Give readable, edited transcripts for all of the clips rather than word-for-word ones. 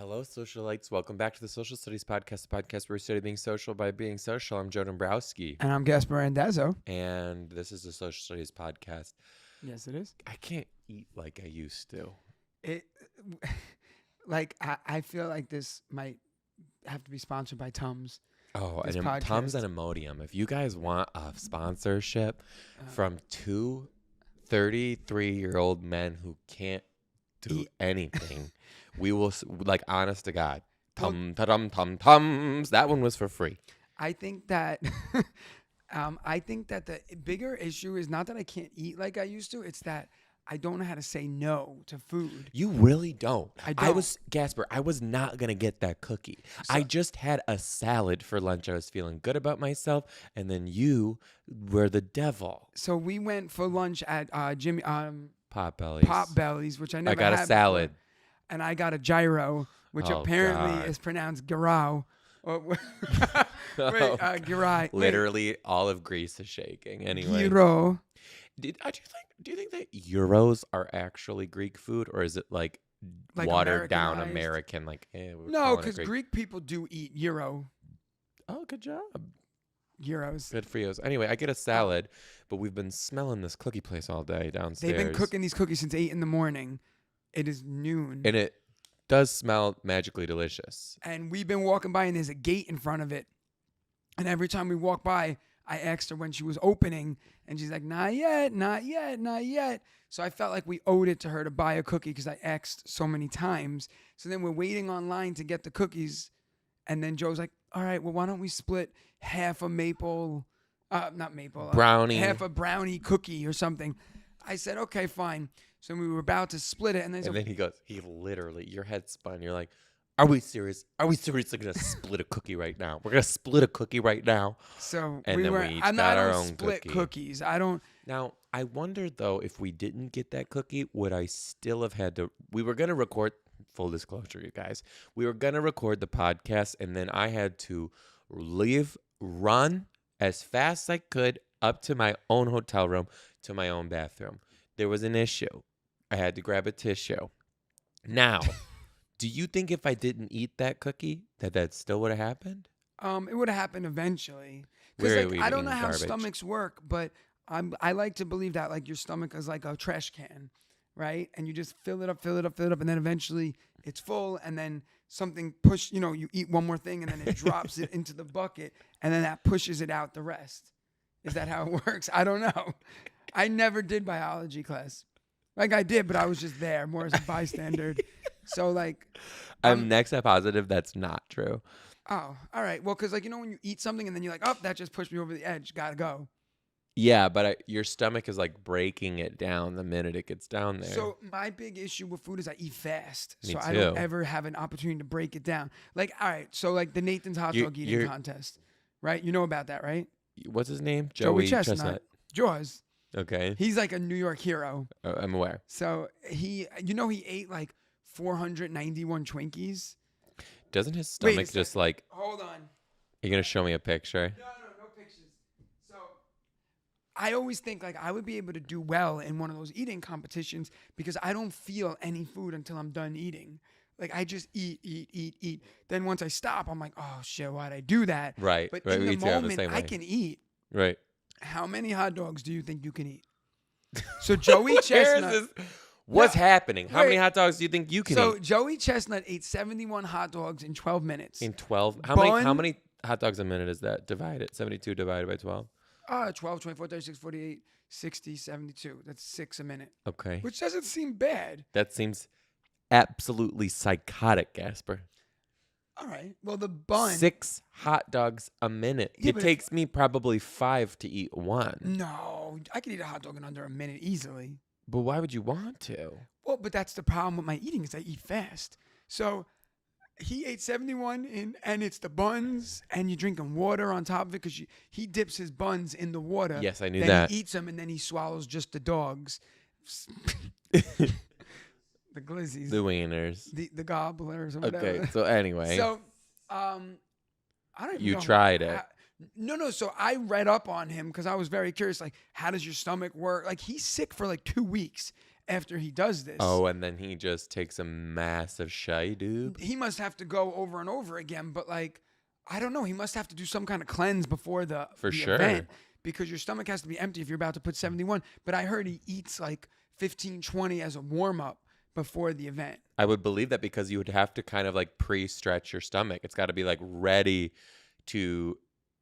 Hello, socialites. Welcome back to the Social Studies Podcast, the podcast where we study being social by being social. I'm Joe Dombrowski. And I'm Gaspare Randazzo. And this is the Social Studies Podcast. Yes, it is. I can't eat like I used to. I feel like this might have to be sponsored by Tums. Oh, This and podcast. Tums and Imodium. If you guys want a sponsorship from two 33-year-old men who can't do anything, we will, like, honest to God, Tums. That one was for free. I think that the bigger issue is not that I can't eat like I used to. It's that I don't know how to say no to food. You really don't. I don't. I was not going to get that cookie. I just had a salad for lunch. I was feeling good about myself. And then you were the devil. So we went for lunch at Jimmy Potbellies. which I never I got had a salad. before. And I got a gyro, which Oh, apparently God. is pronounced gyro. Gyrai. Literally, all of Greece is shaking. Anyway, Gyro. do you think that gyros are actually Greek food, or is it like watered down Americanized? American? We're No, calling it because Greek people do eat gyro. Oh, good job. Gyros. Good for you. Anyway, I get a salad, but we've been smelling this cookie place all day downstairs. They've been cooking these cookies since 8 a.m. It is noon. And it does smell magically delicious. And we've been walking by, and there's a gate in front of it. And every time we walk by, I asked her when she was opening, and she's like, not yet, not yet, not yet. So I felt like we owed it to her to buy a cookie because I asked so many times. So then we're waiting online to get the cookies. And then Joe's like, all right, well, why don't we split half a Brownie. half a brownie cookie or something. I said, okay, fine. So we were about to split it. And And then he literally, your head spun. You're like, are we serious? Are we seriously going to split a cookie right now? We're going to split a cookie right now? So And we then were, we each I got our don't own split cookie. cookies. I don't. Now, I wonder, though, if we didn't get that cookie, would I still have had to? We were going to record, full disclosure, you guys. We were going to record the podcast, and then I had to run as fast as I could up to my own hotel room, to my own bathroom. There was an issue. I had to grab a tissue. Now, do you think if I didn't eat that cookie, that still would have happened? It would have happened eventually. Where are Because we I don't know eating how garbage? stomachs work, but I like to believe that like your stomach is like a trash can, right? And you just fill it up, and then eventually it's full, and then something you eat one more thing, and then it drops it into the bucket, and then that pushes it out the rest. Is that how it works? I don't know. I never did biology class. Like I did, but I was just there more as a bystander. So like, I'm next to positive that's not true. oh, all right. Well, because when you eat something and then you're like, oh, that just pushed me over the edge. Gotta go. Yeah, but your stomach is like breaking it down the minute it gets down there. So my big issue with food is I eat fast. Me So I don't too. ever have an opportunity to break it down. Like, all right. So like the Nathan's hot dog eating contest, right? You know about that, right? What's his name? Joey Chestnut. Jaws. Okay. He's like a New York hero. I'm aware. So he ate like 491 Twinkies. Doesn't his Wait a stomach just second. like, Hold on. you're going to show me a picture? No pictures. So I always think like I would be able to do well in one of those eating competitions because I don't feel any food until I'm done eating. Like I just eat. Then once I stop, I'm like, oh shit, why'd I do that? Right. But right. in Me the too. I'm the moment, same I way. can eat. Right. How many hot dogs do you think you can eat? So Joey Chestnut. What's No, happening? How many wait. hot dogs do you think you can So eat? Joey Chestnut ate 71 hot dogs in 12 minutes. In 12? How Bun- many hot dogs a minute is that? Divided. 72 divided by 12? 12, 24, 36, 48, 60, 72. That's 6 a minute. Okay. Which doesn't seem bad. That seems absolutely psychotic, Gasper. All right. Well, the bun. 6 hot dogs a minute. Yeah, It but takes me probably 5 to eat one. No, I could eat a hot dog in under a minute easily. But why would you want to? Well, but that's the problem with my eating is I eat fast. So he ate 71 and it's the buns and you're drinking water on top of it because he dips his buns in the water. Yes, I knew then that. He eats them and then he swallows just the dogs. The glizzies. The wieners. The gobblers or whatever. Okay, so anyway. So, I don't even You know tried it. No. So I read up on him because I was very curious. Like, how does your stomach work? Like, he's sick for like 2 weeks, after he does this. Oh, and then he just takes a massive shy doob. He must have to go over and over again, but like, I don't know. He must have to do some kind of cleanse before the event, because your stomach has to be empty if you're about to put 71. But I heard he eats like 15, 20 as a warm up before the event. I would believe that, because you would have to kind of like pre-stretch your stomach. It's got to be like ready to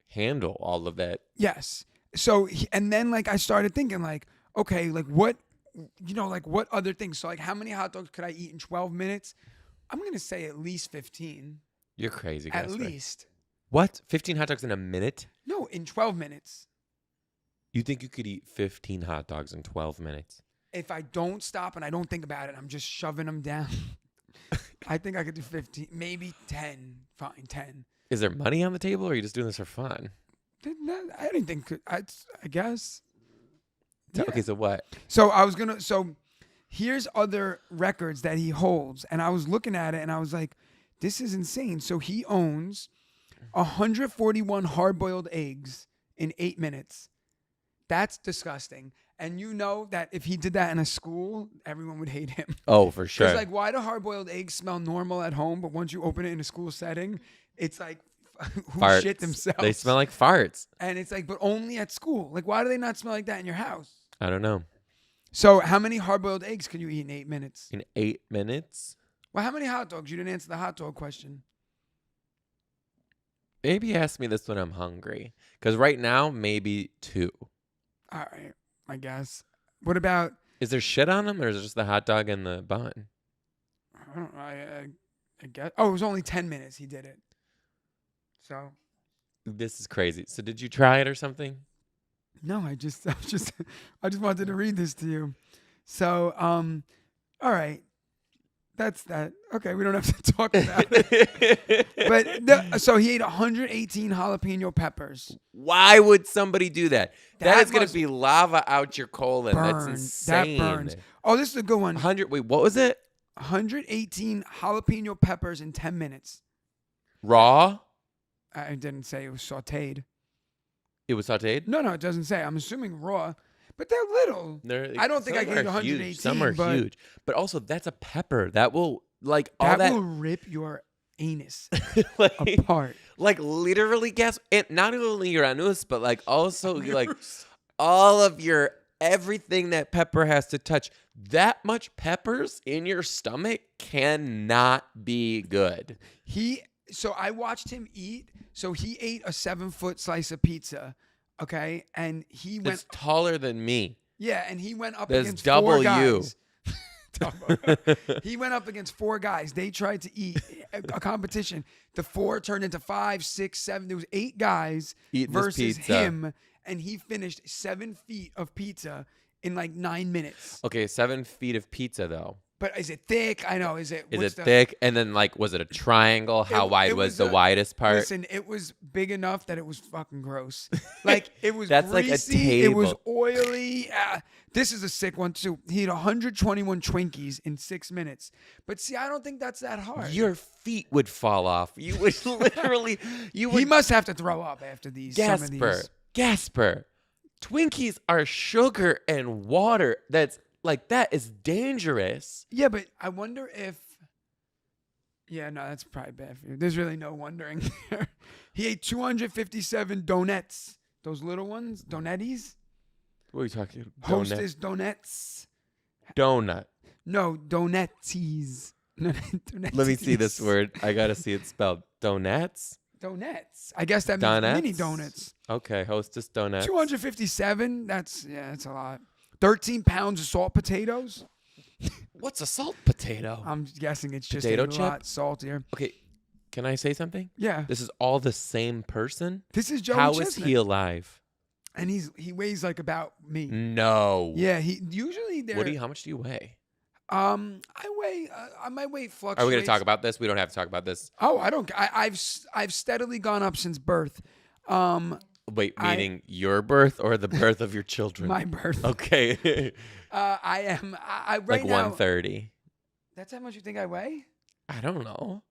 handle all of that. Yes. So, and then like I started thinking like, okay, like what other things? So like, how many hot dogs could I eat in 12 minutes? I'm going to say at least 15. You're crazy, At Gaspare. least. What? 15 hot dogs in a minute? No, in 12 minutes. You think you could eat 15 hot dogs in 12 minutes? If I don't stop and I don't think about it, I'm just shoving them down. I think I could do 15, maybe 10. Fine, 10. Is there money on the table, or are you just doing this for fun? I didn't think. I guess. Yeah. Okay, so what? So here's other records that he holds, and I was looking at it, and I was like, this is insane. So he owns 141 hard-boiled eggs in 8 minutes. That's disgusting. And you know that if he did that in a school, everyone would hate him. Oh, for sure. Because like, why do hard-boiled eggs smell normal at home, but once you open it in a school setting, it's like who farts. shit themselves? They smell like farts. And it's like, but only at school. Like, why do they not smell like that in your house? I don't know. So how many hard-boiled eggs can you eat in 8 minutes? In 8 minutes? Well, how many hot dogs? You didn't answer the hot dog question. Maybe ask me this when I'm hungry. Because right now, maybe 2. All right, I guess. What about... Is there shit on them, or is it just the hot dog and the bun? I don't know. I guess... Oh, it was only 10 minutes he did it. So... This is crazy. So did you try it or something? No, I just wanted to read this to you. So, all right. That's that. Okay, we don't have to talk about it. But so he ate 118 jalapeno peppers. Why would somebody do that? That is going to must be lava out your colon. burn. That's insane. That burns. Oh, this is a good one. 100. Wait, what was it? 118 jalapeno peppers in 10 minutes. Raw? I didn't say it was sautéed. It was sautéed? No, it doesn't say. I'm assuming raw. But they're little. I don't think I can eat 118. Some are huge. But also, that's a pepper. That will, like, all that. That will rip your anus like, apart. Like, literally, and not only your anus, but, like, also, like, all of your, everything that pepper has to touch. That much peppers in your stomach cannot be good. So I watched him eat. So he ate a 7-foot slice of pizza. Okay, and he went. It's taller than me. Yeah, and he went up That's against double 4 guys. you. He went up against 4 guys. They tried to eat a competition. The 4 turned into 5, 6, 7. There was 8 guys Eating versus this pizza. him, and he finished 7 feet of pizza in like 9 minutes. Okay, 7 feet of pizza though. But is it thick? I know. Is it thick? And then, like, was it a triangle? How wide was the widest part? Listen, it was big enough that it was fucking gross. Like, it was That's greasy. like a table. It was oily. This is a sick one, too. He ate 121 Twinkies in 6 minutes. But see, I don't think that's that hard. Your feet would fall off. You would literally... He must have to throw up after these. Gaspare. Twinkies are sugar and water. That is dangerous. Yeah, but I wonder if... Yeah, no, that's probably bad for you. There's really no wondering there. He ate 257 donuts. Those little ones? Donettis? What are you talking about? Hostess donuts. Donut. No, donettis. Let me see this word. I got to see it spelled. Donuts? Donuts. I guess that means mini donuts. Okay, Hostess donuts. 257? That's a lot. 13 pounds of salt potatoes. What's a salt potato? I'm guessing it's just Potato a lot saltier. Okay, can I say something? Yeah. This is all the same person? This is Joey How Chestnut. is he alive? And he weighs like about me. No. Yeah, he usually How much do you weigh? I weigh my weight fluctuates. Are we going to talk about this? We don't have to talk about this. Oh, I don't. I've steadily gone up since birth. Wait, meaning your birth or the birth of your children? My birth. Okay. I am. I right like now. 130. That's how much you think I weigh? I don't know.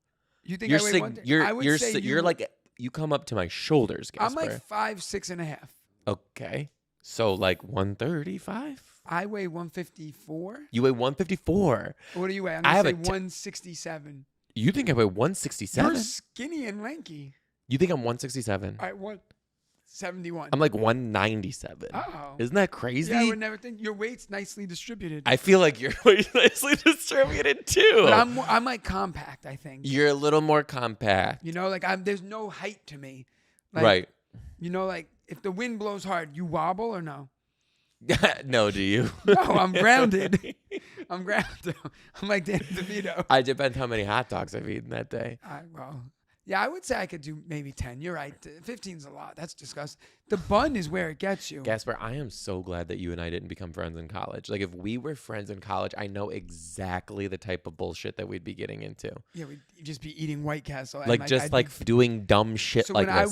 You think I weigh 130? You're like, you come up to my shoulders, Gaspare. I'm like 5'6.5". Okay. So like 135? I weigh 154. You weigh 154. What do you weigh? I'm I gonna have say 167. You think I weigh 167? You're skinny and lanky. You think I'm 167? All right, 171. I'm like 197. Oh. Isn't that crazy? Yeah, I would never think. Your weight's nicely distributed. I feel like you're nicely distributed too. But I'm like compact, I think. You're a little more compact. You know, like there's no height to me. Like, Right. You know, like if the wind blows hard, you wobble or no? No, do you? No, I'm grounded. I'm grounded. I'm like Danny DeVito. I depends how many hot dogs I've eaten that day. Yeah, I would say I could do maybe 10. You're right. 15's a lot. That's disgusting. The bun is where it gets you. Gaspar, I am so glad that you and I didn't become friends in college. Like, if we were friends in college, I know exactly the type of bullshit that we'd be getting into. Yeah, we'd just be eating White Castle. And Like, just doing dumb shit so like when this.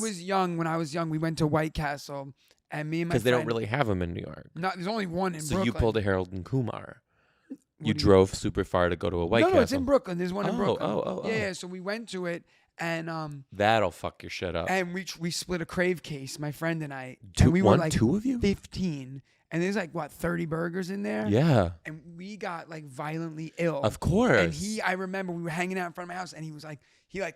when I was young, we went to White Castle, and me and my friend. Because they don't really have them in New York. No, there's only one in So Brooklyn. you pulled a Harold and Kumar. You do you- drove super far to go to a White Castle. No, it's in Brooklyn. There's one in Oh, Brooklyn. oh. Yeah, so we went to it, and That'll fuck your shit up. and we split a crave case, my friend and I. And we were like two of you? 15, and there's like what 30 burgers in there. Yeah. And we got like violently ill. Of course. And I remember we were hanging out in front of my house, and he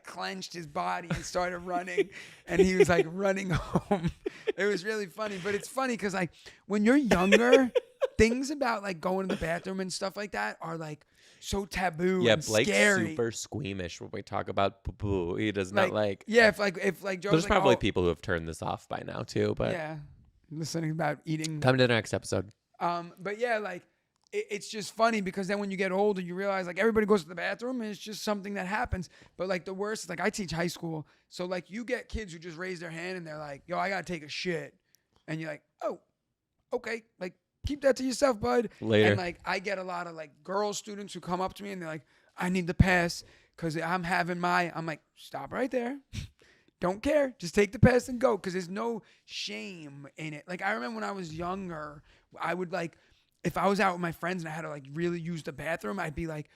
clenched his body and started running, and he was like running home. It was really funny, but it's funny because like when you're younger, things about like going to the bathroom and stuff like that are like so taboo Yeah, and Blake's scary. super squeamish when we talk about poo-poo. He does not like. Yeah, if Joe's There's like, probably oh, people who have turned this off by now too, but yeah, listening about eating. come to the next episode. But yeah, like it's just funny because then when you get older, you realize like everybody goes to the bathroom and it's just something that happens. But like the worst is like I teach high school, so like you get kids who just raise their hand and they're like, "Yo, I gotta take a shit," and you're like, "Oh, okay, like." Keep that to yourself, bud. Later. And like I get a lot of like girl students who come up to me and they're like, I need the pass because I'm like, stop right there. Don't care. Just take the pass and go because there's no shame in it. Like I remember when I was younger, I would like, if I was out with my friends and I had to like really use the bathroom, I'd be like,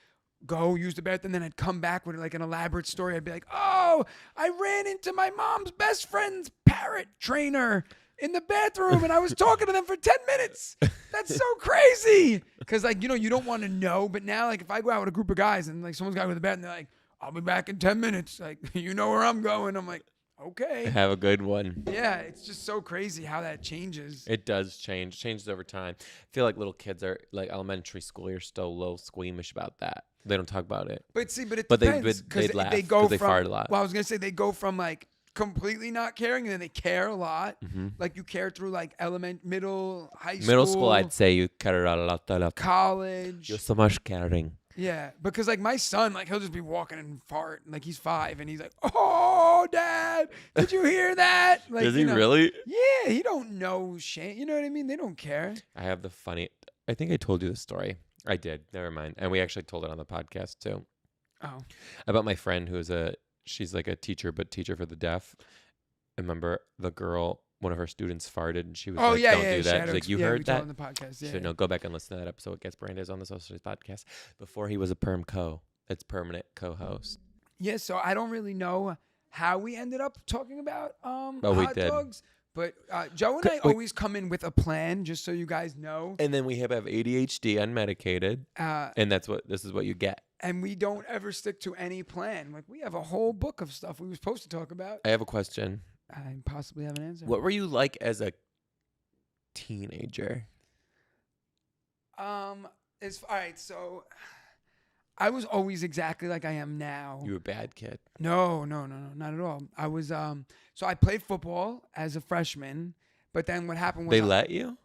go use the bathroom. Then I'd come back with like an elaborate story. I'd be like, oh, I ran into my mom's best friend's parrot trainer in the bathroom and I was talking to them for 10 minutes. That's so crazy. Cause like, you don't want to know, but now like if I go out with a group of guys and like someone's got to go to the bathroom, they're like, I'll be back in 10 minutes. Like, you know where I'm going. I'm like, okay. Have a good one. Yeah. It's just so crazy how that changes. It does change. Changes over time. I feel like little kids are like elementary school. You're still a little squeamish about that. They don't talk about it. But see, it But depends. they laugh they go because they from, fart a lot. Well, I was going to say they go from like completely not caring and then they care a lot. Mm-hmm. Like you care through like middle, high school. Middle school, I'd say you care a lot. College. You're so much caring. Yeah, because like my son, like he'll just be walking and fart. Like he's 5 and he's like, "Oh, Dad, did you hear that?" Like, Does he really? Yeah, he don't know shame. You know what I mean? They don't care. I have I think I told you this story. I did. Never mind. And we actually told it on the podcast too. Oh. About my friend she's like a teacher, but teacher for the deaf. I remember the girl, one of her students farted and she was like, don't do that. She's like, you heard that? On the podcast. Yeah. No, go back and listen to that episode with Gaspare Randazzo on the Social Studies podcast before he was a permanent co-host. Yeah, so I don't really know how we ended up talking about we hot did. dogs. But Joe and I always come in with a plan, just so you guys know. And then we have ADHD unmedicated, and this is what you get. And we don't ever stick to any plan. Like we have a whole book of stuff we were supposed to talk about. I have a question. I possibly have an answer. What were you like as a teenager? All right. So I was always exactly like I am now. You were a bad kid. No, not at all. I was so I played football as a freshman, but then what happened was they let you?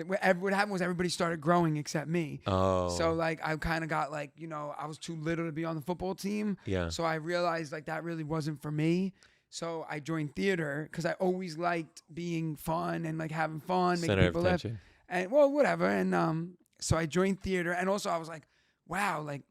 what happened was everybody started growing except me. Oh. So like I kind of got like, I was too little to be on the football team. Yeah. So I realized like that really wasn't for me. So I joined theater because I always liked being fun and like having fun, making Center of people laugh. attention. And well, whatever. And so I joined theater, and also I was like, wow, like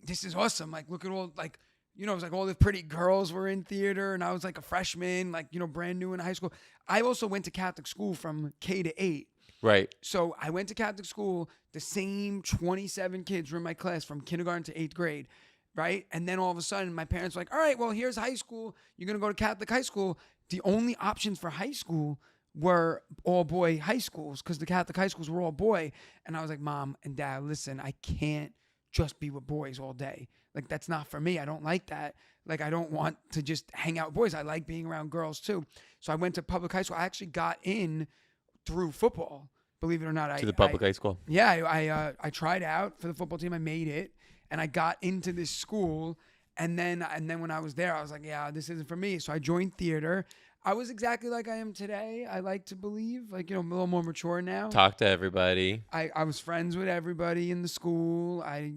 this is awesome. Like look at all like. It was like all the pretty girls were in theater, and I was like a freshman, like, brand new in high school. I also went to Catholic school from K to 8. Right. So I went to Catholic school. The same 27 kids were in my class from kindergarten to 8th grade, right? And then all of a sudden, my parents were like, all right, well, here's high school. You're going to go to Catholic high school. The only options for high school were all boy high schools because the Catholic high schools were all boy. And I was like, Mom and Dad, listen, I can't just be with boys all day. Like, that's not for me. I don't like that. Like, I don't want to just hang out with boys. I like being around girls too. So I went to public high school. I actually got in through football, believe it or not. To the public high school? Yeah, I tried out for the football team. I made it, and I got into this school. And then when I was there, I was like, yeah, this isn't for me. So I joined theater. I was exactly like I am today. I like to believe, like, I'm a little more mature now. Talk to everybody. I was friends with everybody in the school. I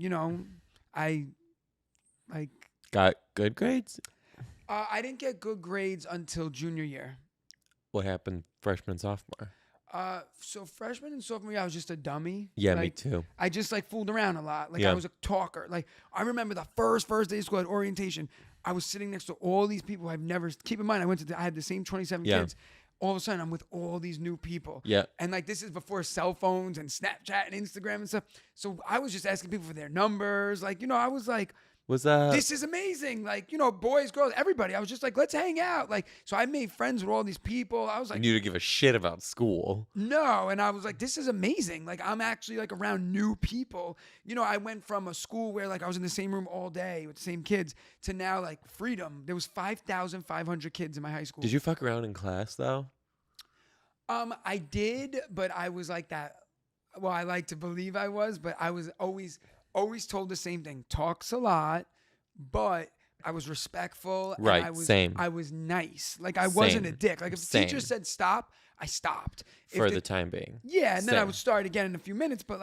Got good grades? I didn't get good grades until junior year. What happened freshman and sophomore? So freshman and sophomore year, I was just a dummy. Yeah, me too. I just fooled around a lot. I was a talker. I remember the first day of school at orientation, I was sitting next to all these people I've never. Keep in mind, I had the same 27 kids. All of a sudden, I'm with all these new people. Yeah. And this is before cell phones and Snapchat and Instagram and stuff. So I was just asking people for their numbers. I was like, this is amazing. Boys, girls, everybody. I was just like, let's hang out. So I made friends with all these people. I was like, you need to give a shit about school. No. And I was like, this is amazing. I'm actually around new people. I went from a school where I was in the same room all day with the same kids to now freedom. There was 5,500 kids in my high school. Did you fuck around in class though? I did, but I was like that. Well, I like to believe I was, but I was always told the same thing. Talks a lot, but I was respectful. Right, and same. I was nice. I wasn't a dick. If the teacher said stop, I stopped. For the time being. Yeah, and then I would start again in a few minutes, but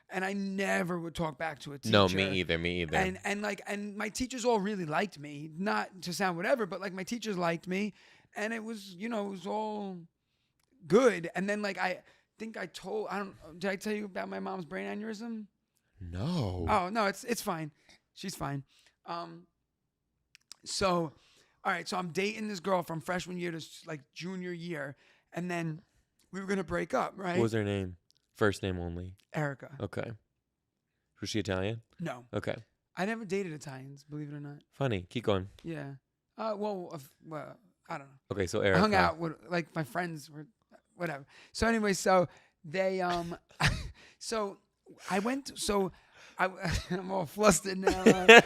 and I never would talk back to a teacher. No, me either. And my teachers all really liked me. Not to sound whatever, but my teachers liked me. And it was, it was all good. And then I think did I tell you about my mom's brain aneurysm? No. Oh, no, it's fine. She's fine. So, all right, so I'm dating this girl from freshman year to junior year, and then we were going to break up, right? What was her name? First name only. Erica. Okay. Was she Italian? No. Okay. I never dated Italians, believe it or not. Funny. Keep going. Yeah. Well, I don't know. Okay, so Erica. I hung out with my friends were whatever. So anyway, so they so I went. So I'm all flustered now.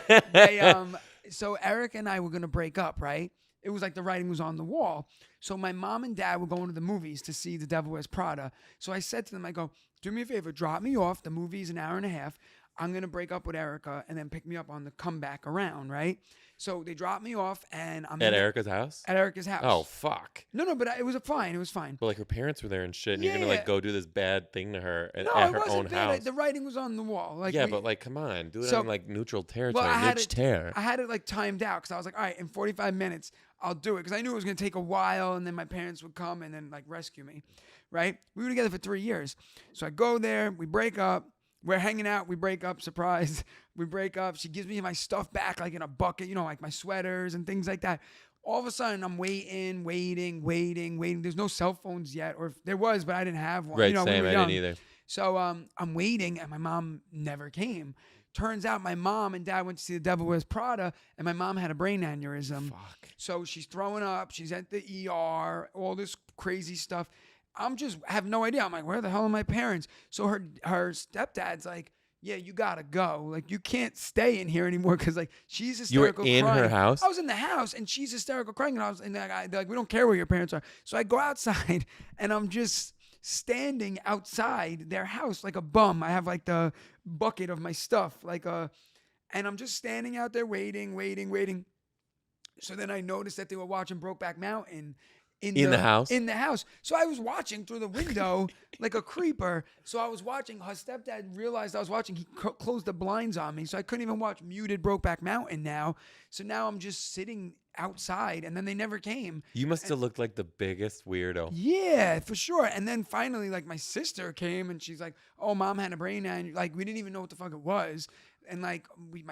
So Eric and I were gonna break up, right? It was the writing was on the wall. So my mom and dad were going to the movies to see The Devil Wears Prada. So I said to them, I go, do me a favor, drop me off. The movie's an hour and a half. I'm gonna break up with Erica and then pick me up on the comeback around, right? So they dropped me off, and I'm at Erica's house. At Erica's house. Oh fuck. No, but it was fine. It was fine. But her parents were there and shit, and you're gonna go do this bad thing to her at her own bad. house. The writing was on the wall. But come on, do it on neutral territory. I had it timed out because I was like, all right, in 45 minutes I'll do it because I knew it was gonna take a while, and then my parents would come and then rescue me, right? We were together for 3 years, so I go there, we break up. We're hanging out. We break up. Surprise. We break up. She gives me my stuff back in a bucket, my sweaters and things like that. All of a sudden, I'm waiting. There's no cell phones yet. Or if there was, but I didn't have one. Right, same. I didn't either. So I'm waiting, and my mom never came. Turns out my mom and dad went to see The Devil Wears Prada, and my mom had a brain aneurysm. Fuck. So she's throwing up. She's at the ER, all this crazy stuff. Have no idea. I'm like, where the hell are my parents? So her stepdad's like, yeah, you gotta go. You can't stay in here anymore because she's hysterical. You were in crying. her house? I was in the house and she's hysterical crying, and they're like, we don't care where your parents are. So I go outside and I'm just standing outside their house like a bum. I have the bucket of my stuff, and I'm just standing out there waiting. So then I noticed that they were watching Brokeback Mountain. In the house? In the house. So I was watching through the window like a creeper. So I was watching. Her stepdad realized I was watching. He closed the blinds on me. So I couldn't even watch muted Brokeback Mountain now. So now I'm just sitting outside, and then they never came. You must have looked like the biggest weirdo. Yeah, for sure. And then finally, my sister came, and she's like, oh, mom had a brain aneurysm. We didn't even know what the fuck it was. And my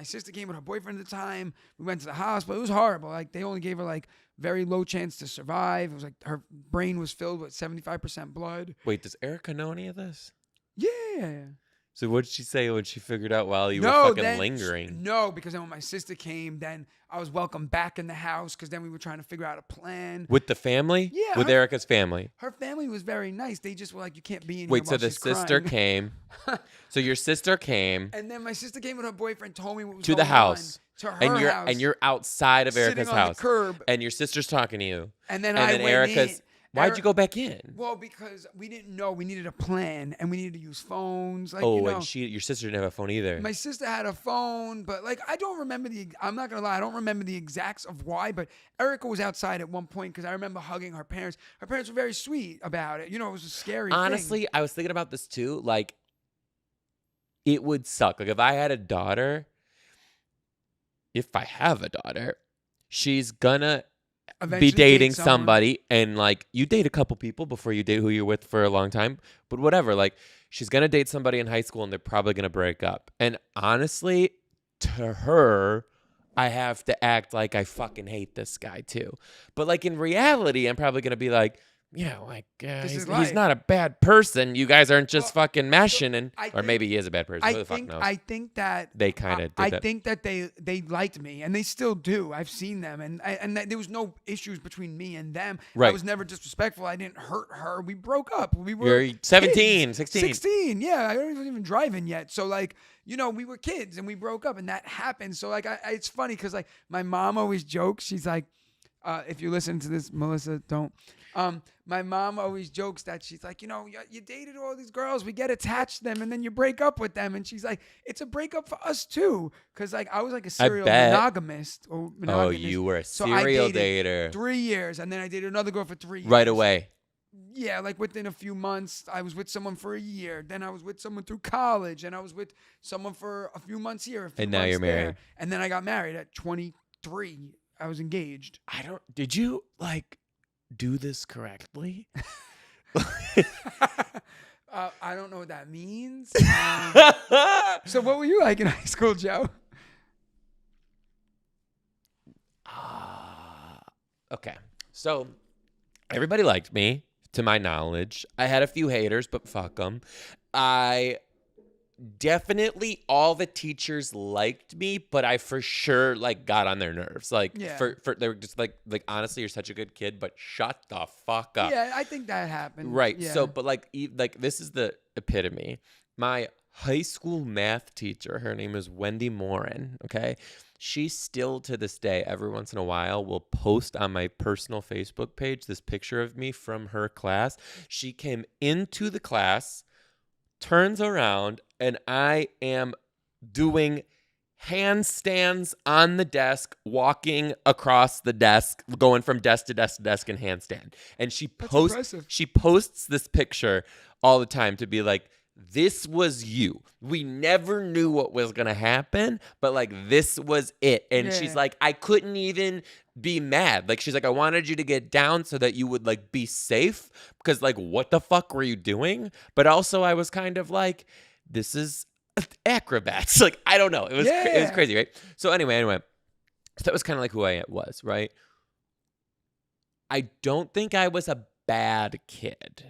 sister came with her boyfriend at the time. We went to the hospital. It was horrible. They only gave her very low chance to survive. It was her brain was filled with 75% blood. Wait, does Erica know any of this? Yeah. So what did she say when she figured out while you were No, fucking then lingering? no, because then when my sister came, then I was welcomed back in the house because then we were trying to figure out a plan. With the family? Yeah, With Erica's family. her family was very nice. They just were like, you can't be in here Wait, so while the she's sister crying. came. So your sister came And then my sister came with her boyfriend, told me what was to the going house. on, to her And house, you're outside of sitting Erica's on house. the curb. And your sister's talking to you. And then And I then went Erica's in. why'd you go back in? Well, because we didn't know. We needed a plan, and we needed to use phones. Like, Oh, you know, and your sister didn't have a phone either. my sister had a phone, but like I don't remember I'm not gonna lie, I don't remember the exacts of why. But Erica was outside at one point because I remember hugging her parents. Her parents were very sweet about it. You know, it was a scary thing. Honestly, I was thinking about this too. Like, it would suck. Like, if I had a daughter, if I have a daughter, she's gonna Eventually be dating date someone. somebody, and like you date a couple people before you date who you're with for a long time, but whatever, like she's gonna date somebody in high school and they're probably gonna break up, and honestly to her I have to act like I fucking hate this guy too, but like in reality I'm probably gonna be like, yeah, like he's not a bad person. You guys aren't just fucking meshing, and or maybe he is a bad person. Who the fuck knows? I think that They kind of did that. I think that they liked me, and they still do. I've seen them, and there was no issues between me and them. I Right. was never disrespectful. I didn't hurt her. We broke up. We were You're 17, kids. 16. 16. Yeah, I wasn't even driving yet. So like, you know, we were kids, and we broke up, and that happened. So like, it's funny because like my mom always jokes. She's like, if you listen to this, Melissa, don't. My mom always jokes that she's like, you know, you dated all these girls, we get attached to them, and then you break up with them, and she's like, it's a breakup for us too, because like I was like a serial monogamist. Oh, you were a So I serial dated dater 3 years, and then I dated another girl for 3 years. right away. Yeah, like within a few months, I was with someone for a year. Then I was with someone through college, and I was with someone for a few months here. And now you're married. And then I got married at 23. I was engaged. Did you like do this correctly? I don't know what that means. So what were you like in high school, Joe? Okay. So everybody liked me, to my knowledge. I had a few haters, but fuck them. Definitely all the teachers liked me, but I for sure like got on their nerves. Like for they were just like honestly, you're such a good kid, but shut the fuck up. Yeah, I think that happened. Right. Yeah. So, but like this is the epitome. My high school math teacher, her name is Wendy Morin. Okay. She still to this day, every once in a while, will post on my personal Facebook page this picture of me from her class. She came into the class, turns around, and I am doing handstands on the desk, walking across the desk, going from desk to desk to desk in handstand. And she posts this picture all the time to be like, this was you. We never knew what was going to happen, but like this was it. And she's like, I couldn't even be mad. Like she's like, I wanted you to get down so that you would like be safe, because like what the fuck were you doing? But also I was kind of like, this is acrobats. Like I don't know. It was crazy, right? So anyway, so that was kind of like who I was, right? I don't think I was a bad kid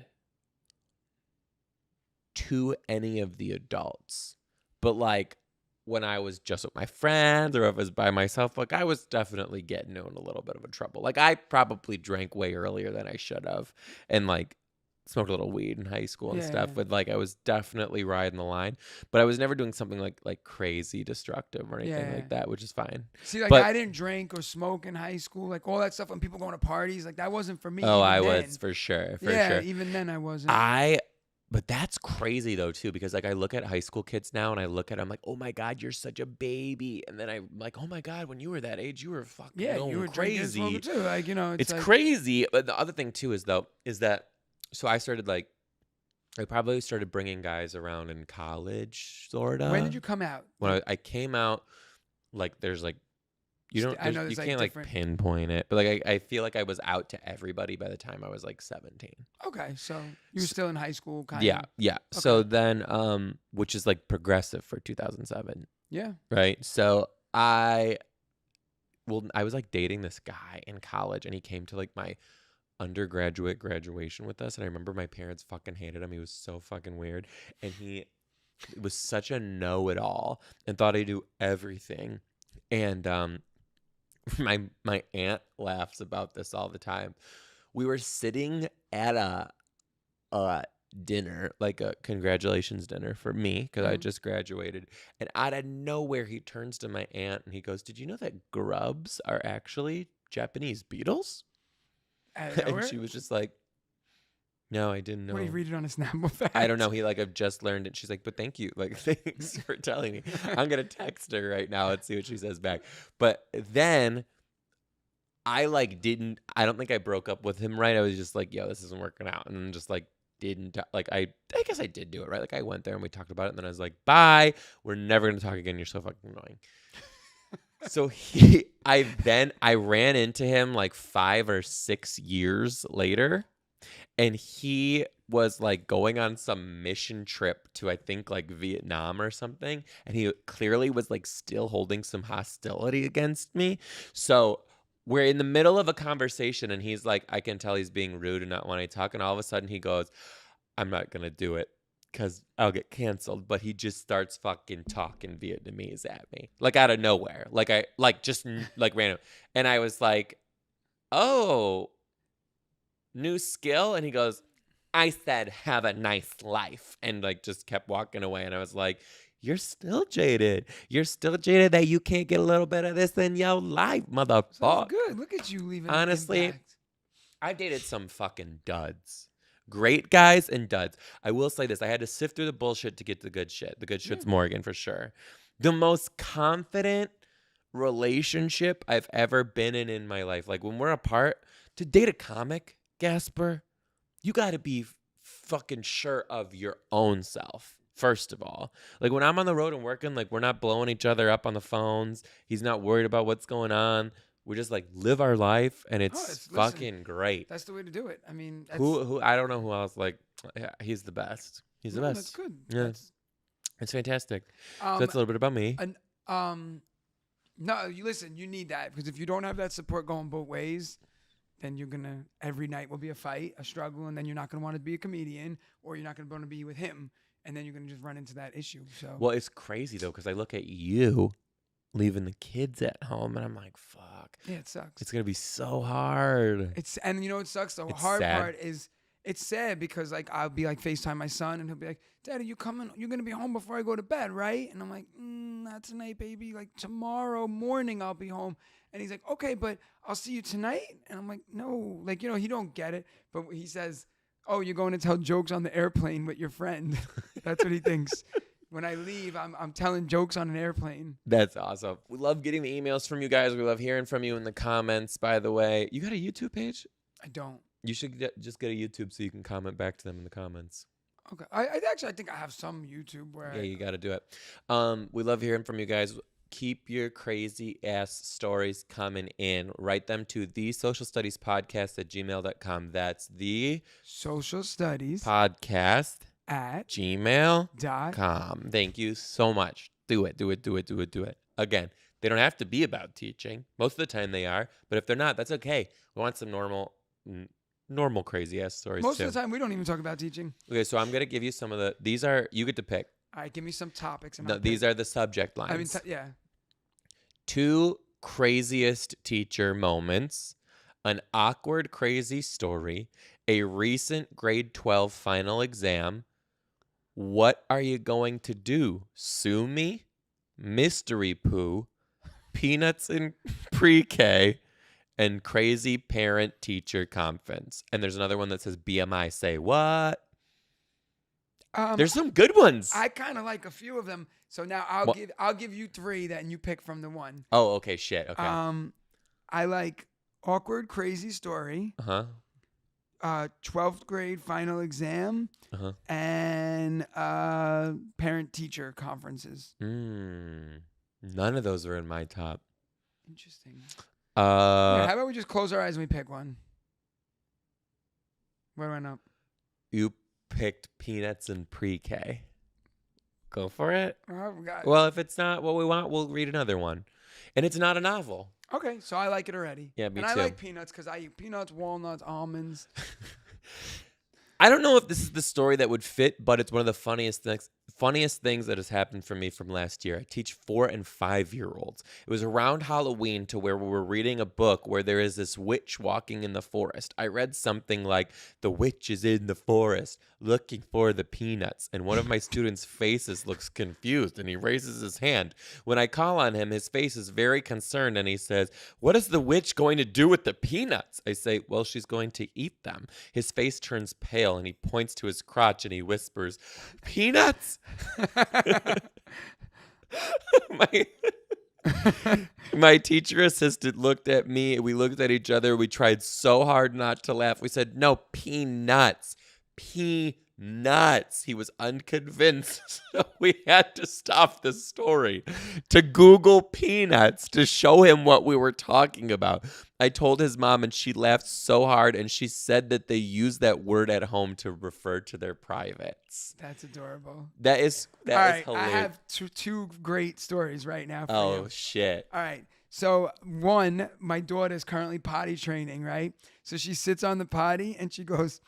to any of the adults, but like when I was just with my friends or if I was by myself, like I was definitely getting in a little bit of a trouble. Like I probably drank way earlier than I should have, and like smoked a little weed in high school and stuff. But like I was definitely riding the line, but I was never doing something like crazy destructive or anything like that, which is fine. See, like I didn't drink or smoke in high school, like all that stuff. When people going to parties, like that wasn't for me. Oh, I was for sure. Even then I wasn't. But that's crazy though too, because like I look at high school kids now and I look at them like, oh my God, you're such a baby, and then I'm like, oh my God, when you were that age, you were fucking you were crazy too. Like it's like, crazy. But the other thing too is that so I started I probably started bringing guys around in college, sort of. When did you come out? When I came out, like there's like. You can't like pinpoint it, but like I feel like I was out to everybody by the time I was like 17. Okay, so you were still in high school, kind of. Yeah. Okay. So then, which is like progressive for 2007. Yeah. Right. So I was like dating this guy in college, and he came to like my undergraduate graduation with us, and I remember my parents fucking hated him. He was so fucking weird, and he was such a know-it-all and thought I knew everything. And my aunt laughs about this all the time. We were sitting at a dinner, like a congratulations dinner for me, because I just graduated. And out of nowhere, he turns to my aunt and he goes, "Did you know that grubs are actually Japanese beetles?" And she was just like, "No, I didn't know." What do you read it on a Snapple fact? I don't know. He like, "I've just learned it." She's like, "But thank you. Like, thanks for telling me." I'm going to text her right now and see what she says back. But then I I don't think I broke up with him right. I was just like, "Yo, this isn't working out." And then just like, didn't like, I guess I did do it right. Like I went there and we talked about it. And then I was like, "Bye. We're never going to talk again. You're so fucking annoying." So I ran into him like 5 or 6 years later. And he was like going on some mission trip to, I think, like Vietnam or something. And he clearly was like still holding some hostility against me. So we're in the middle of a conversation and he's like, I can tell he's being rude and not wanting to talk. And all of a sudden he goes, "I'm not going to do it because I'll get canceled." But he just starts fucking talking Vietnamese at me, like out of nowhere. Just like random. And I was like, "Oh, new skill?" And he goes, "I said, have a nice life." And like just kept walking away. And I was like, "You're still jaded. You're still jaded that you can't get a little bit of this in your life, Sounds motherfucker." good. Look at you leaving. Honestly, impact. I've dated some fucking duds. Great guys and duds. I will say this. I had to sift through the bullshit to get the good shit. The good shit's Morgan for sure. The most confident relationship I've ever been in my life. Like when we're apart, to date a comic, Gaspar, you got to be fucking sure of your own self. First of all, like when I'm on the road and working, like we're not blowing each other up on the phones. He's not worried about what's going on. We just like live our life, and it's fucking great. That's the way to do it. I mean, Who I don't know who else. Like, yeah, he's the best. He's the best. That's good. Yeah, it's fantastic. So that's a little bit about me. No, you listen. You need that because if you don't have that support going both ways, then you're gonna every night will be a fight, a struggle, and then you're not gonna want to be a comedian, or you're not gonna want to be with him, and then you're gonna just run into that issue. So well, it's crazy though because I look at you leaving the kids at home, and I'm like, fuck. Yeah, it sucks. It's gonna be so hard. And you know what sucks? The It's hard sad. part is it's sad because like I'll be like FaceTime my son and he'll be like, "Daddy, you coming? You're gonna be home before I go to bed, right?" And I'm like, "Not tonight, baby. Like tomorrow morning I'll be home." And he's like, "Okay, but I'll see you tonight." And I'm like, "No, like he don't get it." But he says, "Oh, you're going to tell jokes on the airplane with your friend." That's what he thinks. When I leave, I'm telling jokes on an airplane. That's awesome. We love getting the emails from you guys. We love hearing from you in the comments. By the way, you got a YouTube page? I don't. You should just get a YouTube so you can comment back to them in the comments. Okay. I think I have some YouTube where. Yeah, you got to do it. We love hearing from you guys. Keep your crazy ass stories coming in. Write them to the social studies podcast at gmail.com. That's the social studies podcast at gmail.com. Thank you so much. Do it. Again, they don't have to be about teaching. Most of the time they are, but if they're not, that's okay. We want some normal crazy ass stories Most too. of the time we don't even talk about teaching. Okay, so I'm going to give you some of the, these are, you get to pick. All right, give me some topics. No, these are the subject lines. I mean, yeah. 2 craziest teacher moments, an awkward crazy story, a recent grade 12 final exam. What are you going to do? Sue me? Mystery poo? Peanuts in pre-K? And crazy parent teacher conference. And there's another one that says BMI say what? There's some good ones. I kind of like a few of them. So now I'll give you 3 that and you pick from the one. Oh, okay, shit. Okay. I like awkward crazy story. 12th grade final exam. And parent teacher conferences. None of those are in my top. Interesting. How How about we just close our eyes and we pick one? What do I know? You picked Peanuts and pre-K. Go for it. God. Well, if it's not what we want, we'll read another one. And it's not a novel. Okay, so I like it already. Yeah, me and too. I like peanuts because I eat peanuts, walnuts, almonds. I don't know if this is the story that would fit, but it's one of the funniest things that has happened for me from last year. I teach 4 and 5-year-olds. It was around Halloween to where we were reading a book where there is this witch walking in the forest. I read something like, the witch is in the forest looking for the peanuts. And one of my students' faces looks confused and he raises his hand. When I call on him, his face is very concerned and he says, what is the witch going to do with the peanuts? I say, well, she's going to eat them. His face turns pale and he points to his crotch and he whispers, peanuts? My teacher assistant looked at me. We looked at each other. We tried so hard not to laugh. We said, no, peanuts. Peanuts. He was unconvinced. So we had to stop the story to Google peanuts to show him what we were talking about. I told his mom and she laughed so hard and she said that they use that word at home to refer to their privates. That's adorable. That is hilarious. I have two great stories right now for you. Oh, shit. All right. So one, my daughter's currently potty training, right? So she sits on the potty and she goes,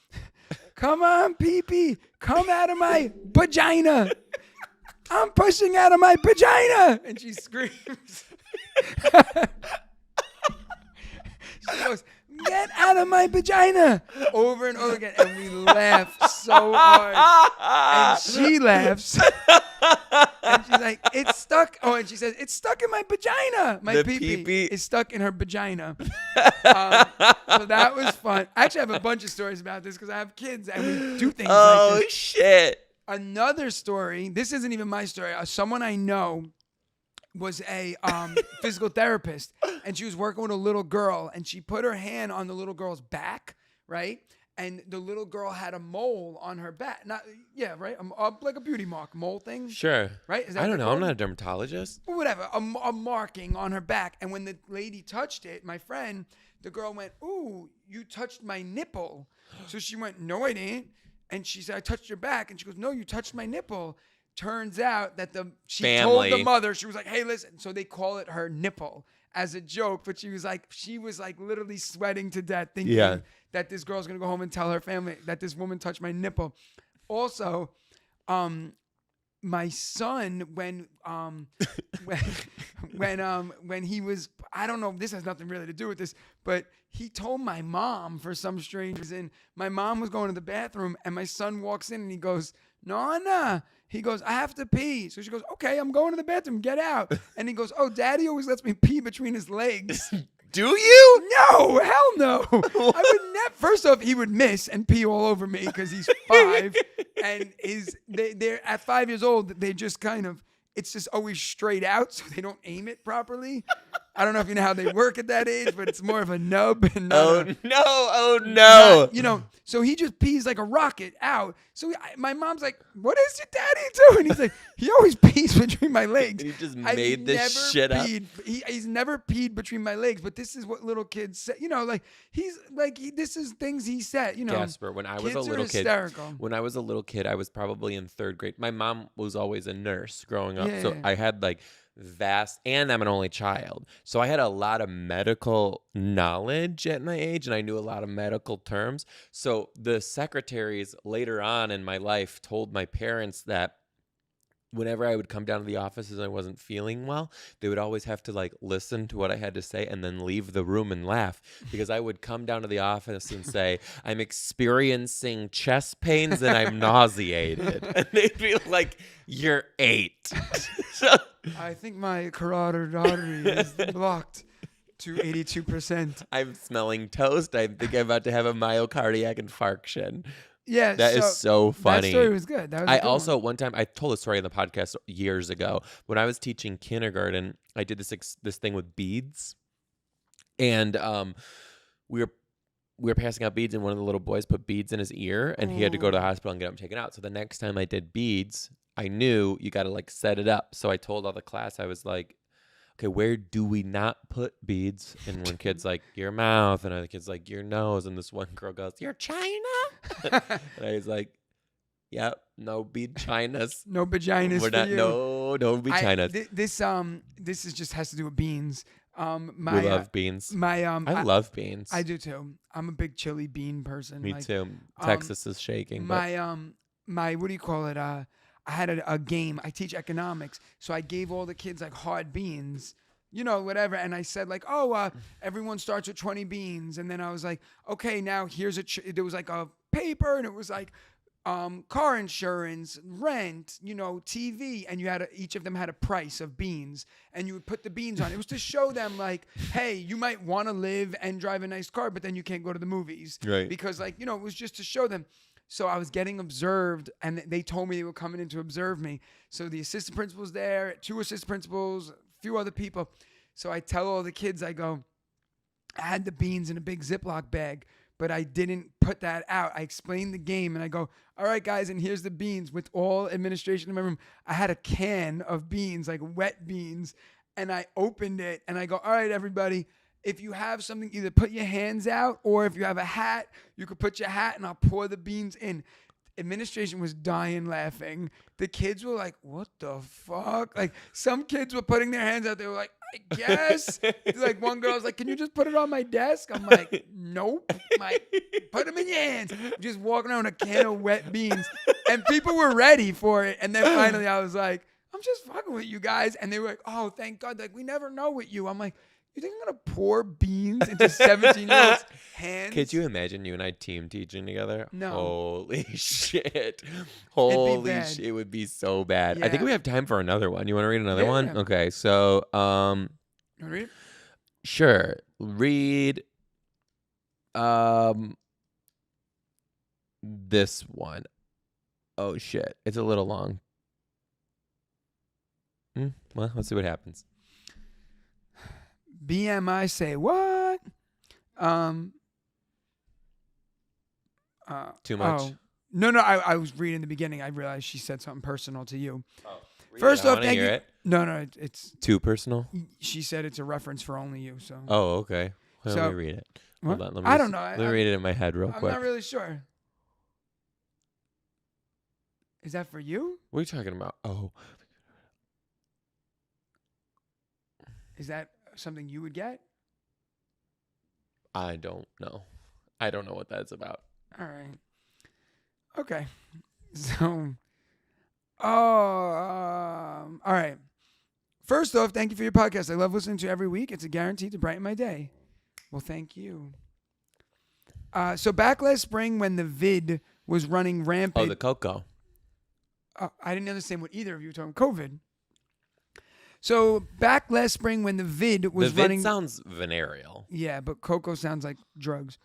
come on, pee-pee, come out of my vagina. I'm pushing out of my vagina. And she screams. She goes, get out of my vagina, over and over again. And we laugh so hard. And she laughs. And she's like, it's stuck. Oh, and she says, it's stuck in my vagina. My pee-pee is stuck in her vagina. So that was fun. I actually have a bunch of stories about this because I have kids and we do things like this. Oh, shit. Another story. This isn't even my story. Someone I know was a physical therapist, and she was working with a little girl, and she put her hand on the little girl's back, right? And the little girl had a mole on her back. Right? Like a beauty mark, mole thing. Sure. Right? I don't know. I'm not a dermatologist. Whatever. A marking on her back. And when the lady touched it, my friend, the girl went, ooh, you touched my nipple. So she went, no, I didn't. And she said, I touched your back. And she goes, no, you touched my nipple. Turns out that she told the mother, she was like, hey, listen. So they call it her nipple as a joke. But she was like literally sweating to death thinking that this girl's going to go home and tell her family that this woman touched my nipple. Also, my son, when he was, I don't know, this has nothing really to do with this, but he told my mom for some strange reason. My mom was going to the bathroom and my son walks in and he goes, no. He goes, I have to pee. So she goes, okay, I'm going to the bathroom. Get out. And he goes, oh, daddy always lets me pee between his legs. Do you? No, hell no. I would never. First off, he would miss and pee all over me because he's 5. And they're at 5 years old, they just kind of, it's just always straight out, so they don't aim it properly. I don't know if you know how they work at that age, but it's more of a nub. And Oh no. So he just pees like a rocket out. So my mom's like, what is your daddy doing? He's like, he always pees between my legs. He just made this shit up. He's never peed between my legs, but this is what little kids say. This is things he said. Gaspare, when I was a little kid, I was probably in 3rd grade. My mom was always a nurse growing up. So I had and I'm an only child. So I had a lot of medical knowledge at my age and I knew a lot of medical terms. So the secretaries later on in my life told my parents that whenever I would come down to the office and I wasn't feeling well, they would always have to listen to what I had to say and then leave the room and laugh because I would come down to the office and say, I'm experiencing chest pains and I'm nauseated. And they'd be like, you're 8. I think my carotid artery is blocked to 82%. I'm smelling toast. I think I'm about to have a myocardiac infarction. Yeah, that is so funny. That story was good. One time I told a story on the podcast years ago when I was teaching kindergarten. I did this thing with beads, and we were passing out beads, and one of the little boys put beads in his ear, and he had to go to the hospital and get them taken out. So the next time I did beads, I knew you got to set it up. So I told all the class, I was like, okay, where do we not put beads? And one kid's like, your mouth. And other kid's like, your nose. And this one girl goes, your China? And I was like, yep, no bead Chinas. No vaginas. We're not, no bead Chinas. This is just has to do with beans. My We love beans. my I love beans. I do too. I'm a big chili bean person. Me like, too. Texas is shaking. But my what do you call it? I had a game. I teach economics, so I gave all the kids like hard beans, whatever. And I said like, everyone starts with 20 beans, and then I was like, okay, now here's there was like a paper, and it was like, car insurance, rent, TV, and each of them had a price of beans, and you would put the beans on. It was to show them like, hey, you might want to live and drive a nice car, but then you can't go to the movies, right? Because it was just to show them. So I was getting observed, and they told me they were coming in to observe me. So the assistant principal's there, 2 assistant principals, a few other people. So I tell all the kids, I go, I had the beans in a big Ziploc bag, but I didn't put that out. I explained the game, and I go, all right, guys, and here's the beans with all administration in my room. I had a can of beans, like wet beans, and I opened it, and I go, all right, everybody, if you have something, either put your hands out, or if you have a hat, you could put your hat, and I'll pour the beans in. Administration was dying laughing. The kids were like, what the fuck? Like, some kids were putting their hands out. They were like, I guess. Like, one girl was like, can you just put it on my desk? I'm like, nope. I'm like, put them in your hands. Just walking around with a can of wet beans. And people were ready for it. And then finally I was like, I'm just fucking with you guys. And they were like, oh, thank God. Like, we never know with you. I'm like, you think I'm going to pour beans into 17-year-olds' hands? Could you imagine you and I team teaching together? No. Holy shit. Holy shit. It would be so bad. Yeah. I think we have time for another one. You want to read another one? Yeah. Okay. So, You want to read it? Sure. Read this one. Oh, shit. It's a little long. Well, let's see what happens. BMI say what? Too much? Oh. No, I was reading the beginning. I realized she said something personal to you. Oh, First off, thank you. It. No, it's too personal? She said it's a reference for only you. So. Oh, okay. Well, So- let me read it. Hold on. Let me I don't know. Let me read it in my head real I'm quick. not really sure. Is that for you? What are you talking about? Oh. Is that something you would get? I don't know. I don't know what that's about. All right. Okay. So, all right. First off, thank you for your podcast. I love listening to you every week. It's a guarantee to brighten my day. Well, thank you. So back last spring when the vid was running rampant. Oh, the cocoa. I didn't understand what either of you were talking about. COVID. So back last spring when the vid was the vid running. sounds venereal. Yeah, but cocoa sounds like drugs.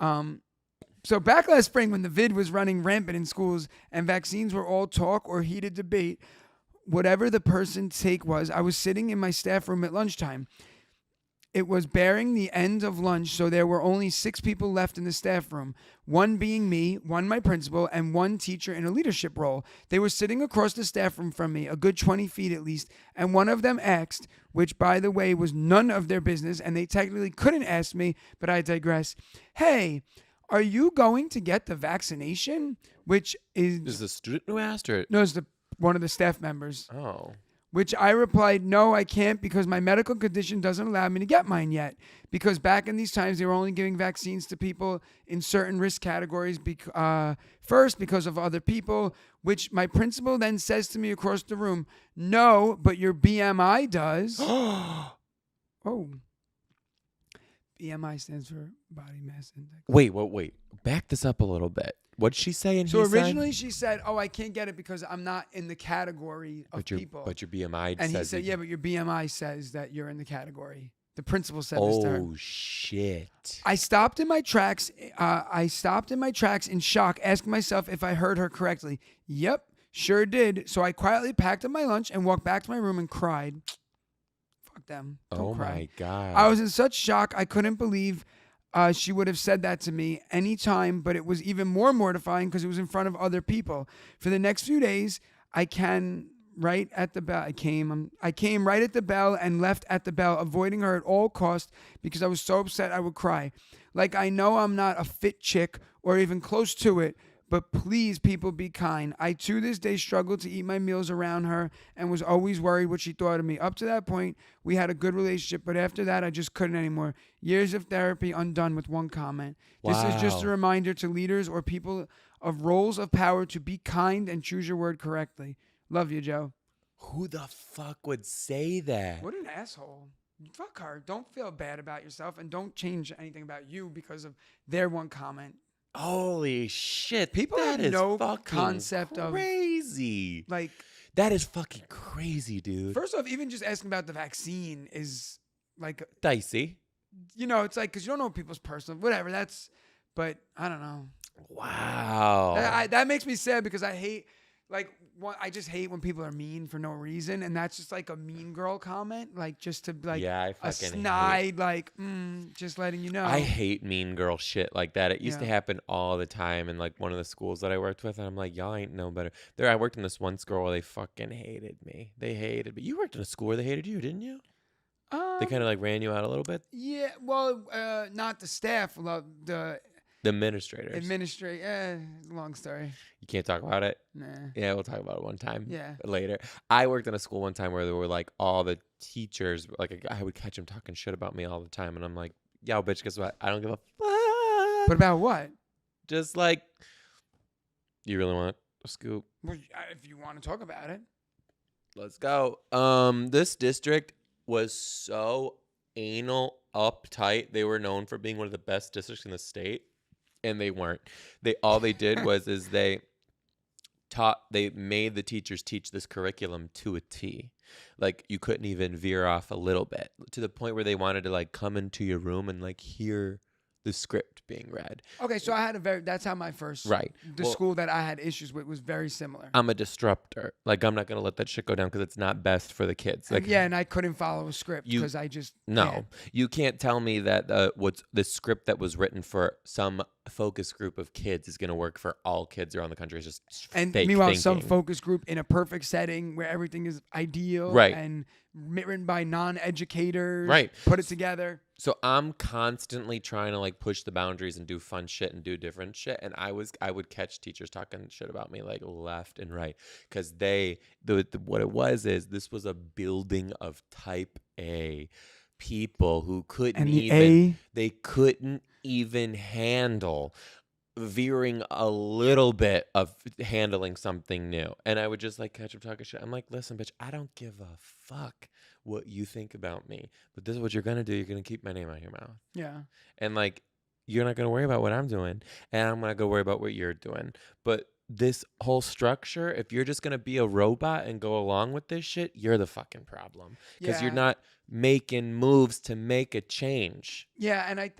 So back last spring when the vid was running rampant in schools and vaccines were all talk or heated debate, whatever the person's take was, I was sitting in my staff room at lunchtime. It was bearing the end of lunch, so there were only 6 people left in the staff room, 1 being me, 1 my principal, and 1 teacher in a leadership role. They were sitting across the staff room from me, a good 20 feet at least, and one of them asked, which by the way was none of their business, and they technically couldn't ask me, but I digress. Hey, are you going to get the vaccination? Which is the student who asked her? No, it's one of the staff members. Oh. Which I replied, no, I can't because my medical condition doesn't allow me to get mine yet. Because back in these times, they were only giving vaccines to people in certain risk categories first because of other people, which my principal then says to me across the room, no, but your BMI does. Oh. BMI stands for body mass index. Wait. Back this up a little bit. What'd she say? So originally she said, oh, I can't get it because I'm not in the category of people. But your BMI and says he said, yeah, but your BMI says that you're in the category. The principal said this to her. Oh, shit. I stopped in my tracks. In shock, asking myself if I heard her correctly. Yep, sure did. So I quietly packed up my lunch and walked back to my room and cried. Fuck them. Don't cry. My God. I was in such shock. I couldn't believe she would have said that to me anytime, but it was even more mortifying because it was in front of other people. For the next few days, I came right at the bell and left at the bell, avoiding her at all costs because I was so upset I would cry. Like, I know I'm not a fit chick or even close to it, but please, people, be kind. I to this day struggle to eat my meals around her and was always worried what she thought of me. Up to that point, we had a good relationship, but after that, I just couldn't anymore. Years of therapy undone with one comment. This is just a Wow. reminder to leaders or people of roles of power to be kind and choose your word correctly. Love you, Joe. Who the fuck would say that? What an asshole. Fuck her. Don't feel bad about yourself and don't change anything about you because of their one comment. Holy shit. People that have is no fucking concept of, crazy. like, That is fucking crazy, dude. first off, even just asking about the vaccine is like, Dicey. it's like, because you don't know people's personal, whatever. But I don't know. Wow. That makes me sad because I hate, I just hate when people are mean for no reason. And that's just like a mean girl comment, like just to like Yeah, I a fucking snide, like, just letting you know. I hate mean girl shit like that. It used to Yeah. happen all the time in like one of the schools that I worked with, and I'm like, y'all ain't no better. There, I worked in this one school where they fucking hated me. They hated me. You worked in a school where they hated you, didn't you? They kind of like ran you out a little bit. Yeah, well, not the staff, the The administrators. long story. You can't talk about it. Nah. Yeah, we'll talk about it one time. Yeah. Later. I worked in a school one time where there were like all the teachers, like I would catch them talking shit about me all the time, and I'm like, yo, bitch, guess what? I don't give a fuck. But about what? Just like, you really want a scoop? Well, if you want to talk about it. Let's go. This district was so anal uptight. They were known for being one of the best districts in the state, and they weren't. All they did was they made the teachers teach this curriculum to a T. Like you couldn't even veer off a little bit, to the point where they wanted to like come into your room and like hear the script being read. Okay, so that's how my first, Right. The school that I had issues with was very similar. I'm a disruptor. Like I'm not gonna let that shit go down because it's not best for the kids. Like and I couldn't follow a script because I just You can't tell me that what's the script that was written for some focus group of kids is going to work for all kids around the country. It's just And fake meanwhile, thinking. some focus group in a perfect setting where everything is ideal, Right. and written by non-educators, Right. Put it together. So I'm constantly trying to like push the boundaries and do fun shit and do different shit. And I would catch teachers talking shit about me like left and right, because what it was is this was a building of type A people who couldn't they couldn't even handle veering a little bit of handling something new. And I would just like catch up talking shit. I'm like, listen, bitch, I don't give a fuck what you think about me, but this is what you're gonna do. You're gonna keep my name out of your mouth. Yeah. And like, you're not gonna worry about what I'm doing, and I'm gonna go worry about what you're doing. But this whole structure, if you're just gonna be a robot and go along with this shit, you're the fucking problem, because you're not making moves to make a change. Yeah, and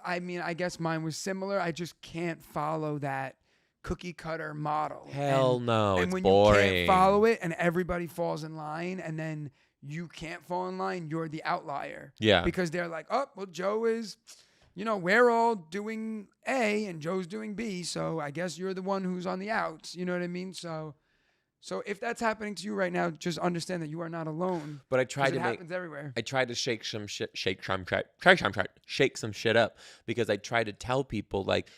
I mean, I guess mine was similar. I just can't follow that cookie cutter model. Hell no, and it's when boring. you can't follow it and everybody falls in line, and then you can't fall in line, you're the outlier. Yeah. Because they're like, oh, well, Joe is, we're all doing A and Joe's doing B, so I guess you're the one who's on the outs. You know what I mean? So if that's happening to you right now, just understand that you are not alone. But I tried to happens everywhere. I tried to shake some shit up, because I tried to tell people like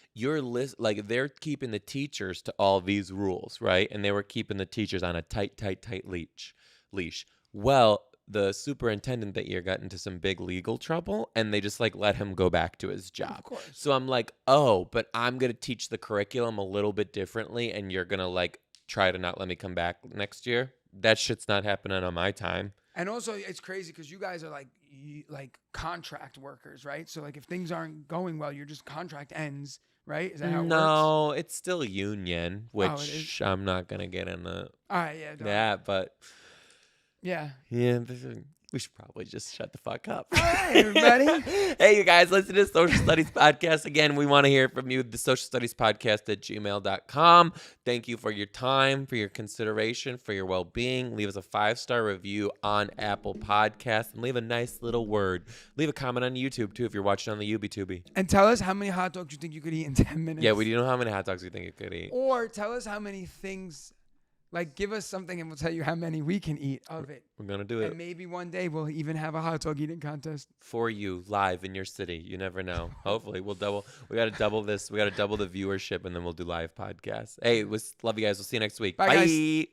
like they're keeping the teachers to all these rules, right? And they were keeping the teachers on a tight leash. Well, the superintendent that year got into some big legal trouble, and they just like let him go back to his job. Of course. So I'm like, oh, but I'm gonna teach the curriculum a little bit differently, and you're gonna like try to not let me come back next year. That shit's not happening on my time. And also, it's crazy because you guys are like contract workers, right? So like if things aren't going well, your just contract ends, right? Is that how it works? No, it's still union, Oh, it which I'm not gonna get into All right, yeah. that, but Yeah. we should probably just shut the fuck up. All right, everybody. Hey, you guys, listen to the Social Studies Podcast. Again, we want to hear from you. The Social Studies Podcast at gmail.com. Thank you for your time, for your consideration, for your well-being. Leave us a 5-star review on Apple Podcasts, and leave a nice little word. Leave a comment on YouTube, too, if you're watching on the UbiTubi. And tell us how many hot dogs you think you could eat in 10 minutes. Yeah, we do know how many hot dogs you think you could eat. Or tell us how many things Like, give us something and we'll tell you how many we can eat of it. We're gonna do And it maybe one day we'll even have a hot dog eating contest. for you live in your city. You never know. Hopefully, we'll double. We got to double this. We got to double the viewership, and then we'll do live podcasts. Hey, love you guys. We'll see you next week. Bye, guys.